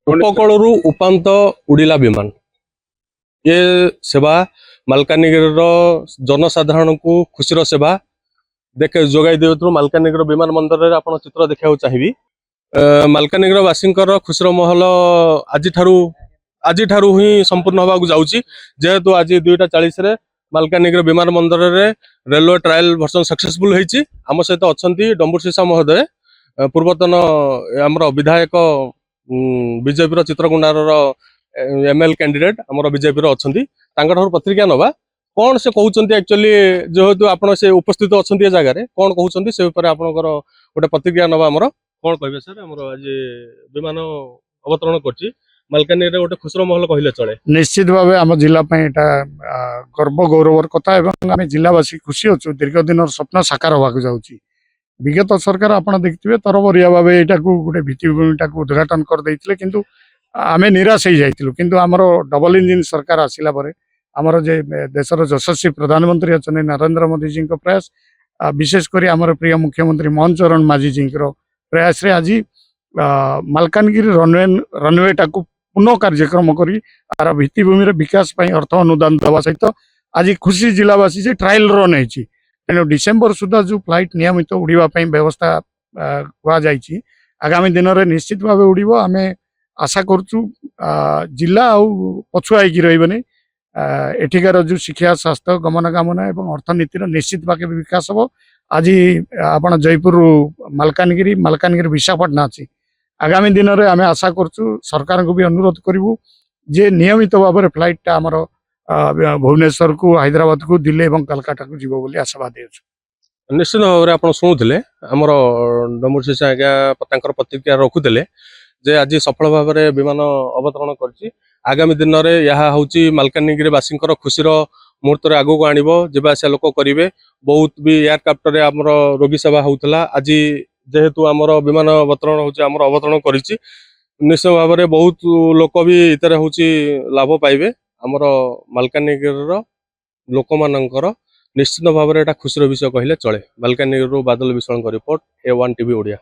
ଉପକୂଳରୁ ଉପାନ୍ତ ଉଡ଼ିଲା ବିମାନ ये सेवा मालकानगिरी जनसाधारण को खुशी सेवा देखे जोगाई देवु मालकानगिरी विमान बंदर में आप चित्र देखा चाहिए। मालकानगिरी वासी खुशी महल आज ही संपूर्ण होगा जाऊँगी जेहेतु आज 2:40 मालकानगिरी विमान बंदर में रेलवे ट्रायल वर्सन सक्सेसफुल होती। आम सहित अच्छा डम्बुर सीसा महोदय पूर्वतन आमर विधायक बीजेपी चित्रकुंडार एमएल कैंडिडेट आमर बीजेपी अच्छा प्रतिक्रिया नवा कौन से कहते एक्चुअली जेहेतु आप उपस्थित अच्छा जगह कौन कहते से आपंकर गोटे प्रतिक्रिया नवा आमर कौन कहे सर आम आज विमान अवतरण कर मालकानगिरी गोटे खुशर महल कहले चले। निश्चित भाव आम जिला गर्व गौरवर कथा आम जिलावासी खुशी अच्छु दीर्घ दिन स्वप्न साकार होगा जाऊँगी। विगत सरकार आप देखिए तरबरिया भाव यहाँ गोटे भित्तिभूमिटा उद्घाटन करदे किंतु आमे निराश हो जाइलु किंतु आमर डबल इंजिन सरकार आसिला परे आमर जे देशर यशस्वी प्रधानमंत्री अच्छा नरेंद्र मोदी जी प्रयास विशेषकर आमर प्रिय मुख्यमंत्री मोहन चरण माझी जी प्रयास रे आज मालकानगिरी रनवे टाकू पुनः कार्यक्रम करी आर भित्तिभूमि विकास अर्थ अनुदान देवा सहित आज खुशी जिलावासी से ट्रायल रन होती तेणु डिसेम्बर सुधा जो फ्लाइट नियमित उड़ापी व्यवस्था कहुई आगामी दिन में निश्चित भाव उड़ आम आशा करुचु जिला पछुआ रही एठिकार जो शिक्षा स्वास्थ्य गमनागमन और अर्थनीतिर निश्चित भाव विकास हम। आज आप जयपुर मालकानगिरी विशाखापटना अच्छी आगामी दिन में आम आशा करुचु सरकार को भी अनुरोध करूँ जे नियमित भाव में फ्लाइटा आमर भुवनेश्वर को हैदराबाद को दिल्ली और कलकाता को जीव बोली आशावादी अच्छे। निश्चित भाव में आप शुणुले आमर डम्बुर सीसा आज्ञा प्रतिक्रिया रखुले जे आज सफल भाव में विमान अवतरण कर आगामी दिन में यह हूँ मालकानगिरी वासी खुशी मुहूर्त आग को आणव जवासिया लोक करेंगे बहुत भी एयरक्राफ्ट आमर रोगी सेवा होता आज जेहेतु आमर विमान अवतरण होमर अवतरण कर निश्चित भाव में बहुत लोक भी इतर हूँ लाभ पाइबे आमर मालकानगिरी लोक मानकर निश्चित भाव में खुशी विषय कहले चले। मालकानगिरी बादल Vishwal report A1 TV Odia.